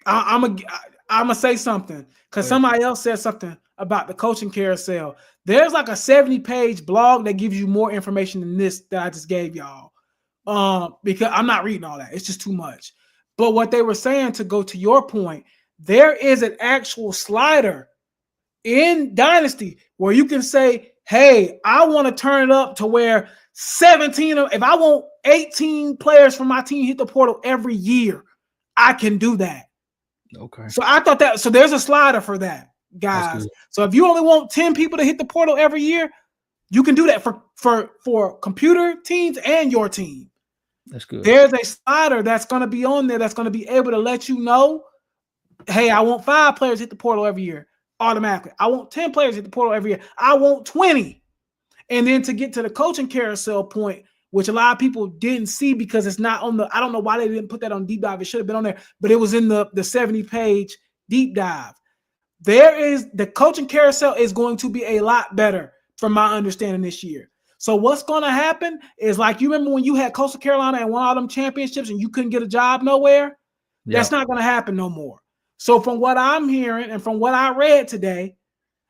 I'm gonna say something because somebody else said something about the coaching carousel. There's like a 70-page blog that gives you more information than this that I just gave y'all. Because I'm not reading all that. It's just too much. But what they were saying, to go to your point, there is an actual slider in Dynasty where you can say, hey, I want to turn it up to where 17 if I want 18 players from my team hit the portal every year, I can do that. Okay. So I thought that, so there's a slider for that, guys. So if you only want 10 people to hit the portal every year, you can do that for computer teams and your team. That's good. There's a slider that's going to be on there that's going to be able to let you know, hey, I want 5 players hit the portal every year automatically. I want 10 players hit the portal every year. I want 20. And then to get to the coaching carousel point, which a lot of people didn't see because it's not on the, I don't know why they didn't put that on deep dive. It should have been on there, but it was in the 70-page deep dive. The coaching carousel is going to be a lot better from my understanding this year. So what's going to happen is, like, you remember when you had Coastal Carolina and won all them championships and you couldn't get a job nowhere? Yeah. That's not going to happen no more. So from what I'm hearing and from what I read today,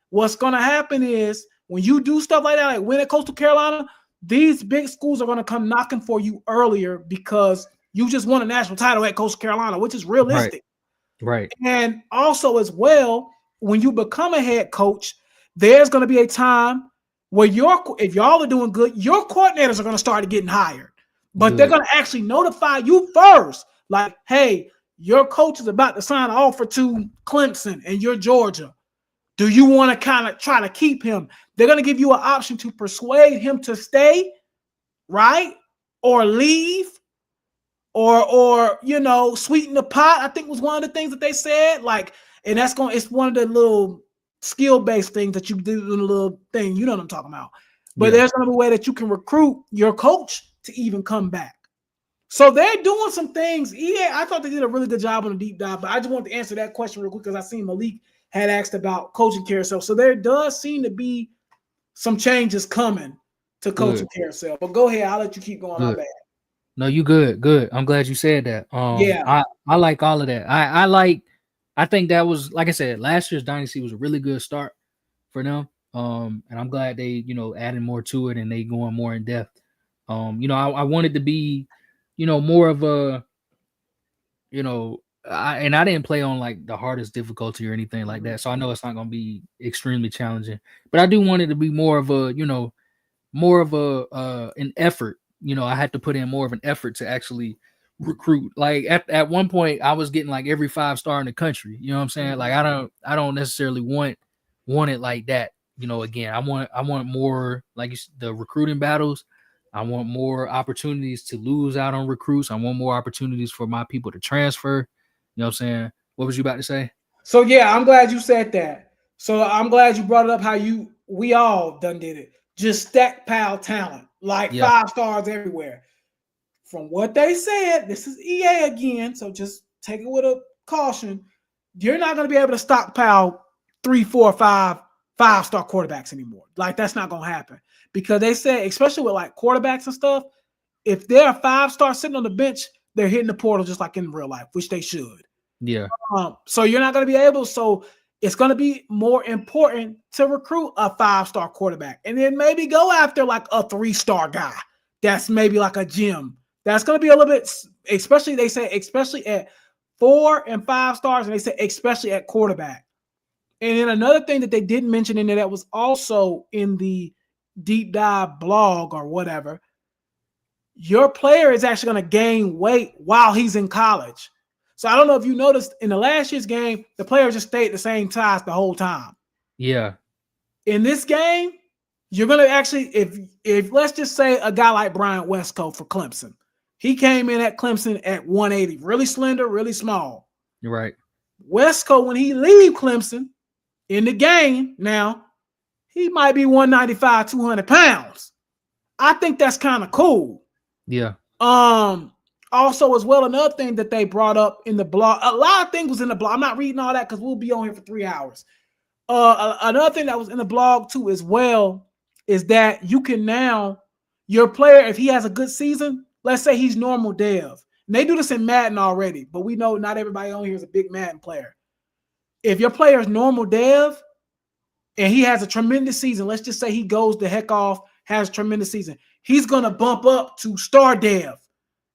what's going to happen is when you do stuff like that, like win at Coastal Carolina, these big schools are going to come knocking for you earlier because you just won a national title at Coastal Carolina, which is realistic. Right. And also as well, when you become a head coach, there's going to be a time where if y'all are doing good, your coordinators are going to start getting hired, but they're going to actually notify you first. Like, hey, your coach is about to sign an offer to Clemson and you're Georgia. Do you want to kind of try to keep him? They're going to give you an option to persuade him to stay, right? Or leave, or sweeten the pot, I think was one of the things that they said. Like, and it's one of the little skill-based things that you do in a little thing. You know what I'm talking about. But there's going to be a way that you can recruit your coach to even come back. So they're doing some things. Yeah, I thought they did a really good job on the deep dive, but I just wanted to answer that question real quick because I seen Malik had asked about coaching carousel. So there does seem to be some changes coming to coaching carousel. But go ahead. I'll let you keep going. My bad. No, you good. Good. I'm glad you said that. I like all of that. I think that was, like I said, last year's Dynasty was a really good start for them. And I'm glad they, adding more to it and they going more in depth. I wanted to be, more of a, I didn't play on like the hardest difficulty or anything like that. So I know it's not going to be extremely challenging, but I do want it to be more of a, an effort. I had to put in more of an effort to actually recruit. Like at one point I was getting like every 5-star in the country. You know what I'm saying? Like I don't necessarily want it like that. Again, I want more like the recruiting battles. I want more opportunities to lose out on recruits. I want more opportunities for my people to transfer. You know what I'm saying? What was you about to say? So yeah, I'm glad you said that. So I'm glad you brought it up how we all done did it. Just stockpile talent, like 5 stars everywhere. From what they said, this is EA again, so just take it with a caution. You're not going to be able to stockpile 3, 4, 5-star quarterbacks anymore. Like, that's not going to happen. Because they say, especially with like quarterbacks and stuff, if they're a 5-star sitting on the bench, they're hitting the portal just like in real life, which they should. Yeah. So you're not going to be able. So it's going to be more important to recruit a 5-star quarterback, and then maybe go after like a 3-star guy. That's maybe like a gym. That's going to be a little bit, especially they say, especially at 4 and 5 stars, and they say especially at quarterback. And then another thing that they didn't mention in there that was also in the deep dive blog or whatever, your player is actually going to gain weight while he's in college. So I don't know if you noticed in the last year's game, the player just stayed the same size the whole time. Yeah. In this game, you're going to actually, if let's just say a guy like Bryant Westco for Clemson, he came in at Clemson at 180, really slender, really small. You're right. Westco, when he leave Clemson in the game now, he might be 195, 200 pounds. I think that's kind of cool. Yeah. Also, as well, another thing that they brought up in the blog, a lot of things was in the blog. I'm not reading all that because we'll be on here for 3 hours. Another thing that was in the blog too as well is that you can now, your player, if he has a good season, let's say he's normal dev. And they do this in Madden already, but we know not everybody on here is a big Madden player. If your player is normal dev and he has a tremendous season, let's just say he goes the heck off, has a tremendous season, he's going to bump up to star dev.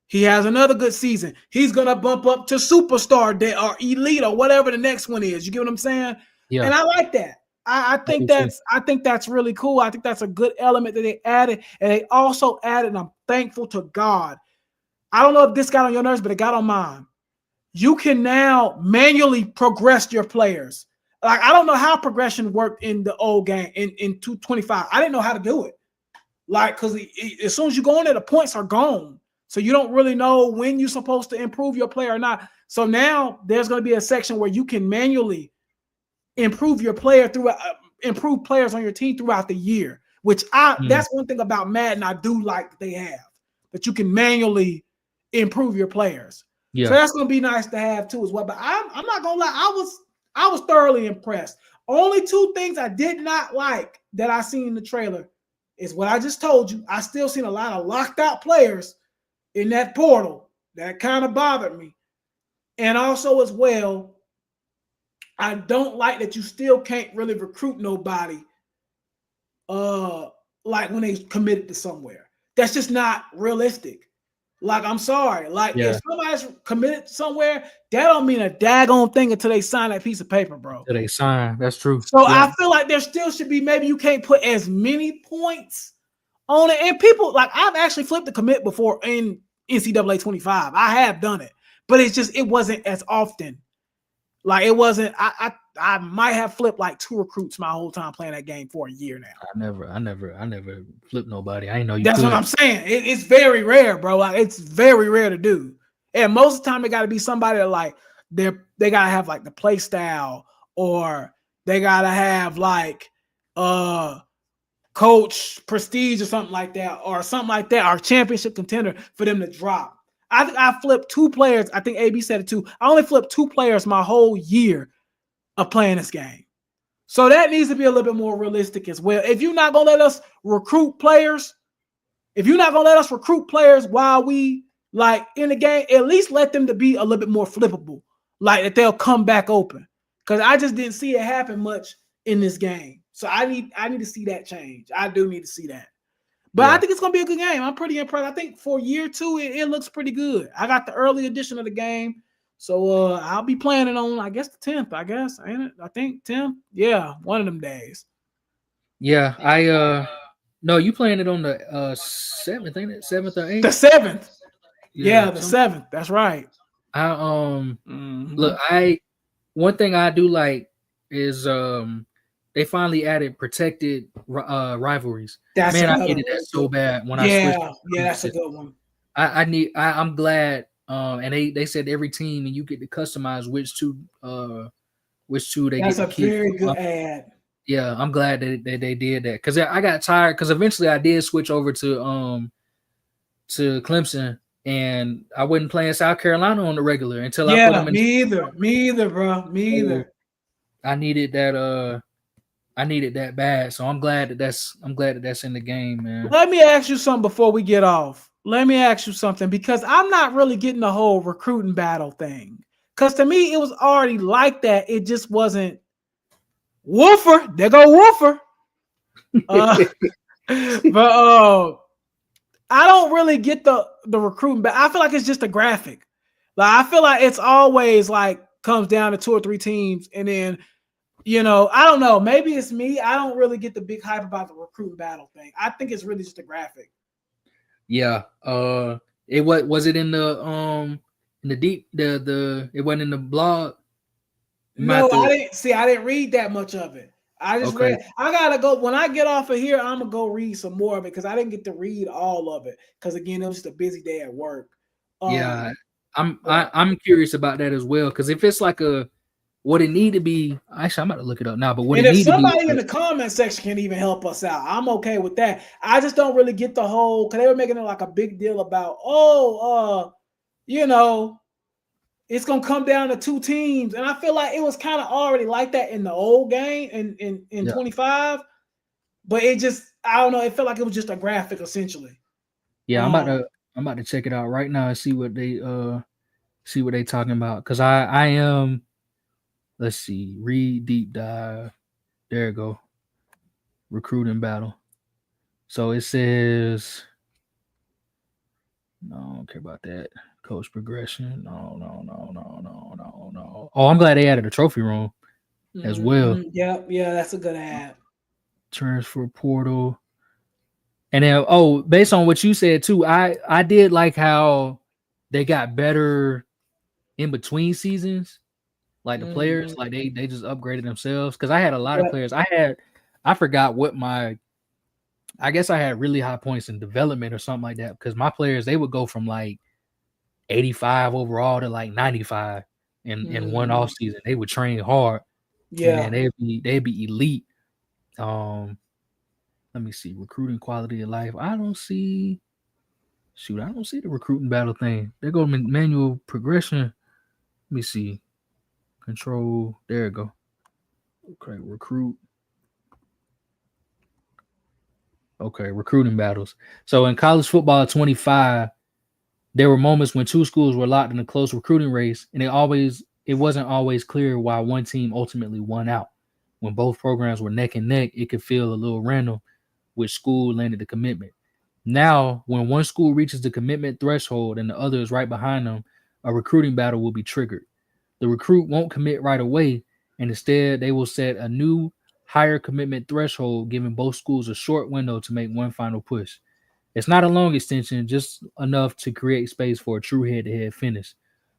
He has another good season, he's going to bump up to superstar dev or elite or whatever the next one is. You get what I'm saying? Yeah. And I like that. I think that's really cool. I think that's a good element that they added. And they also added, and I'm thankful to God. I don't know if this got on your nerves, but it got on mine. You can now manually progress your players. Like, I don't know how progression worked in the old game in 225. I didn't know how to do it. Like, because as soon as you go in there, the points are gone. So you don't really know when you're supposed to improve your player or not. So now there's going to be a section where you can manually improve your player improve players on your team throughout the year, which that's one thing about Madden I do like that they have. that you can manually improve your players. Yeah. So that's gonna be nice to have too as well. But I'm not gonna lie, I was thoroughly impressed. Only two things I did not like that I seen in the trailer is what I just told you. I still seen a lot of locked out players in that portal. That kind of bothered me. And also as well, I don't like that you still can't really recruit nobody like when they committed to somewhere. That's just not realistic. Like, I'm sorry. Like, if somebody's committed somewhere, that don't mean a daggone thing until they sign that piece of paper, bro. Until they sign. That's true. So I feel like there still should be, maybe you can't put as many points on it. And people, like, I've actually flipped the commit before in NCAA 25. I have done it. But it's just, it wasn't as often. Like, it wasn't, I might have flipped like 2 recruits my whole time playing that game for a year now. I never flipped nobody. I didn't know you That's could. what I'm saying. It's very rare, bro. Like, it's very rare to do. And most of the time, it got to be somebody that, like, they got to have like the play style, or they got to have like coach prestige or something like that, or championship contender for them to drop. I flipped 2 players. I think AB said it too. I only flipped 2 players my whole year of playing this game. So that needs to be a little bit more realistic as well. If you're not going to let us recruit players, while we like in the game, at least let them to be a little bit more flippable, like that they'll come back open. Because I just didn't see it happen much in this game. So I need to see that change. I do need to see that. But I think it's going to be a good game. I'm pretty impressed. I think for year 2, it looks pretty good. I got the early edition of the game. So I'll be playing it on, I guess, the 10th, I guess. Ain't it? I think 10th. Yeah, one of them days. Yeah, no, you playing it on the 7th, ain't it? 7th or 8th? The 7th. Yeah, the 7th. That's right. Look, one thing I do like is they finally added protected rivalries. I hated that so bad when I switched. Yeah, that's a good one. I'm glad. And they said every team, and you get to customize which two they get to keep. That's a very good ad. Yeah, I'm glad that they did that, because I got tired, because eventually I did switch over to Clemson, and I wasn't playing South Carolina on the regular until I put them in. Me either, bro. Me either. I needed that bad, so I'm glad that's in the game, man. Let me ask you something before we get off. Because I'm not really getting the whole recruiting battle thing. Because to me, it was already like that. It just wasn't Woofer. There go Woofer. But I don't really get the recruiting battle. I feel like it's just a graphic. Like, I feel like it's always like comes down to 2 or 3 teams, and then, I don't know. Maybe it's me. I don't really get the big hype about the recruiting battle thing. I think it's really just a graphic. Yeah. It was it in the deep it wasn't in the blog? No, I didn't read that much of it. I just read. I gotta go when I get off of here. I'm gonna go read some more of it, because I didn't get to read all of it, because again, it was just a busy day at work. I'm curious about that as well, because if it's like what it need to be, actually, I'm about to look it up now. But what it need to be, somebody in the comment section can even help us out, I'm okay with that. I just don't really get the whole, because they were making it like a big deal about, it's gonna come down to 2 teams, and I feel like it was kind of already like that in the old game in 25, but it just, I don't know, it felt like it was just a graphic essentially. Yeah, I'm about to check it out right now and see what they talking about, because I am. Let's see. Read deep dive. There you go. Recruiting battle. So it says, no, I don't care about that. Coach progression. No. Oh, I'm glad they added a trophy room as well. Yeah, that's a good ad. Transfer portal. And then, based on what you said too, I did like how they got better in between seasons. Like the players, like they just upgraded themselves. Because I had a lot of players. I forgot what I guess I had really high points in development or something like that. Because my players, they would go from like 85 overall to like 95 in one off season. They would train hard. Yeah, and they'd be elite. Let me see, recruiting quality of life. I don't see. Shoot, I don't see the recruiting battle thing. There go manual progression. Let me see. Control. There it go. Okay, recruit. Okay, recruiting battles. So in college football 25, there were moments when two schools were locked in a close recruiting race, and it wasn't always clear why one team ultimately won out. When both programs were neck and neck, it could feel a little random which school landed the commitment. Now, when one school reaches the commitment threshold and the other is right behind them, a recruiting battle will be triggered. The recruit won't commit right away, and instead they will set a new higher commitment threshold, giving both schools a short window to make one final push. It's not a long extension, just enough to create space for a true head-to-head finish.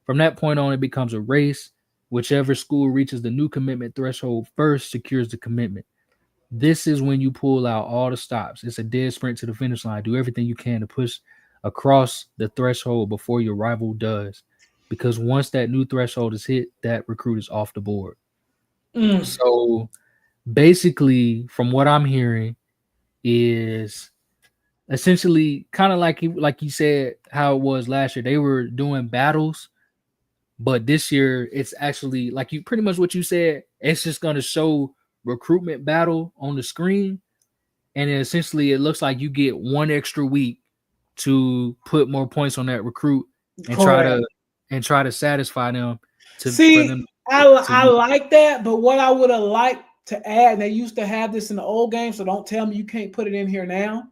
From that point on, it becomes a race. Whichever school reaches the new commitment threshold first secures the commitment. This is when you pull out all the stops. It's a dead sprint to the finish line. Do everything you can to push across the threshold before your rival does. Because once that new threshold is hit, that recruit is off the board. So basically, from what I'm hearing, is essentially kind of like you said how it was last year. They were doing battles, but this year it's actually like you pretty much what you said. It's just going to show recruitment battle on the screen, and then essentially it looks like you get one extra week to put more points on that recruit and try to satisfy them. I like that, but what I would have liked to add, and they used to have this in the old game, so don't tell me you can't put it in here now,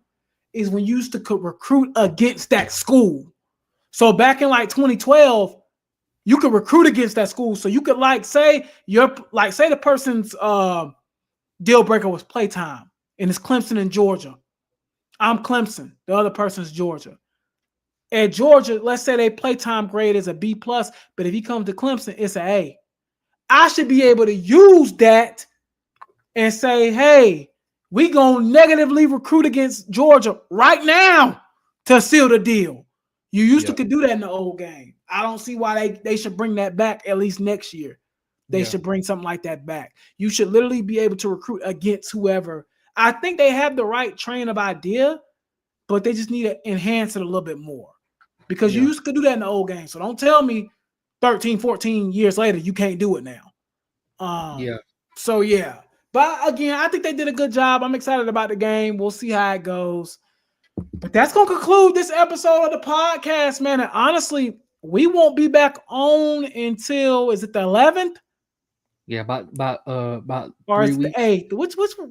is when you used to recruit against that school. So back in like 2012, you could recruit against that school. So you could say the person's deal breaker was playtime, and it's Clemson in Georgia. I'm Clemson. The other person's Georgia. At Georgia, let's say their playtime grade is a B+, but if he comes to Clemson, it's an A. I should be able to use that and say, hey, we gonna negatively recruit against Georgia right now to seal the deal. You used to could do that in the old game. I don't see why they should bring that back at least next year. They should bring something like that back. You should literally be able to recruit against whoever. I think they have the right train of idea, but they just need to enhance it a little bit more. Because you used to do that in the old game. So don't tell me 13, 14 years later, you can't do it now. So, But again, I think they did a good job. I'm excited about the game. We'll see how it goes. But that's going to conclude this episode of the podcast, man. And honestly, we won't be back on until, is it the 11th? Yeah, about or 3 weeks. The 8th.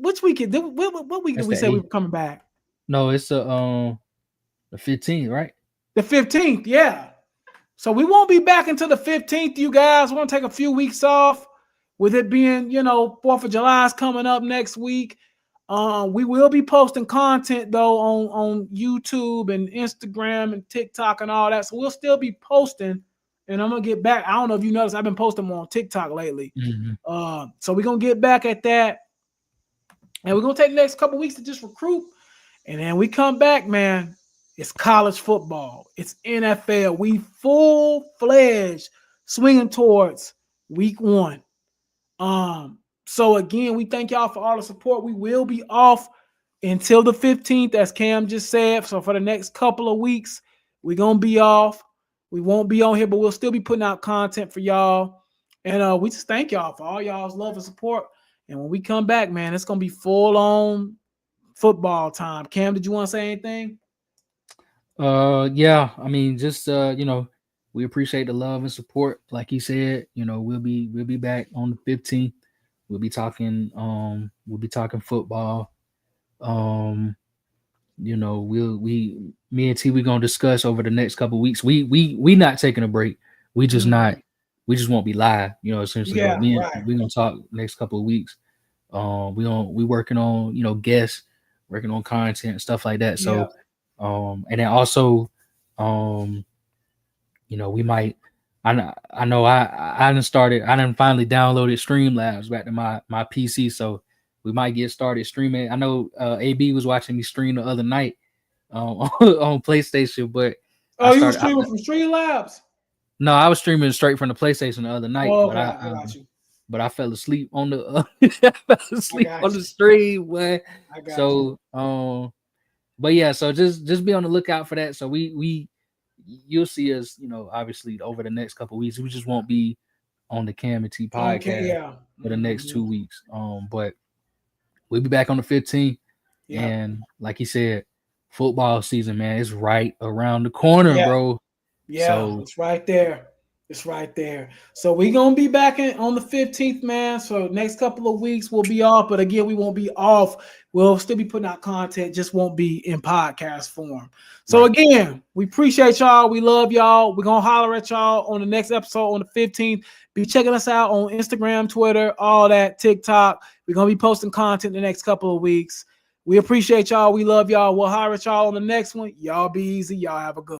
Which weekend? What week did we say 8th. We were coming back? No, it's the 15th, right? The 15th, yeah. So we won't be back until the 15th, you guys. We're going to take a few weeks off. With it being, 4th of July is coming up next week. We will be posting content, though, on YouTube and Instagram and TikTok and all that. So we'll still be posting. And I'm going to get back. I don't know if you noticed, I've been posting more on TikTok lately. Mm-hmm. So we're going to get back at that. And we're going to take the next couple weeks to just recruit. And then we come back, man. It's college football. It's NFL. We full-fledged swinging towards week 1. So again, we thank y'all for all the support. We will be off until the 15th, as Cam just said. So for the next couple of weeks, we're going to be off. We won't be on here, but we'll still be putting out content for y'all. And we just thank y'all for all y'all's love and support. And when we come back, man, it's going to be full on football time. Cam, did you want to say anything? Yeah, I mean, just, we appreciate the love and support. Like he said, we'll be back on the 15th. We'll be talking football. Me and T, we're gonna discuss over the next couple of weeks. We not taking a break. We just won't be live, essentially. We're gonna talk next couple of weeks. We working on, guests, working on content and stuff like that. So and then also we might. I know I done finally downloaded Streamlabs back to my PC, so we might get started streaming. I know AB was watching me stream the other night on PlayStation, but you were streaming from Streamlabs? No, I was streaming straight from the PlayStation the other night. Oh, okay. But I fell asleep on the on the stream, boy. So But yeah, so just be on the lookout for that. So you'll see us, obviously over the next couple of weeks. We just won't be on the Cam and T podcast for the next 2 weeks. But we'll be back on the 15th. Yeah. And like he said, football season, man, it's right around the corner, bro. Yeah, so, it's right there. It's right there. So we're going to be back on the 15th, man. So next couple of weeks we'll be off. But again, we won't be off. We'll still be putting out content. Just won't be in podcast form. So again, we appreciate y'all. We love y'all. We're going to holler at y'all on the next episode on the 15th. Be checking us out on Instagram, Twitter, all that, TikTok. We're going to be posting content the next couple of weeks. We appreciate y'all. We love y'all. We'll holler at y'all on the next one. Y'all be easy. Y'all have a good one.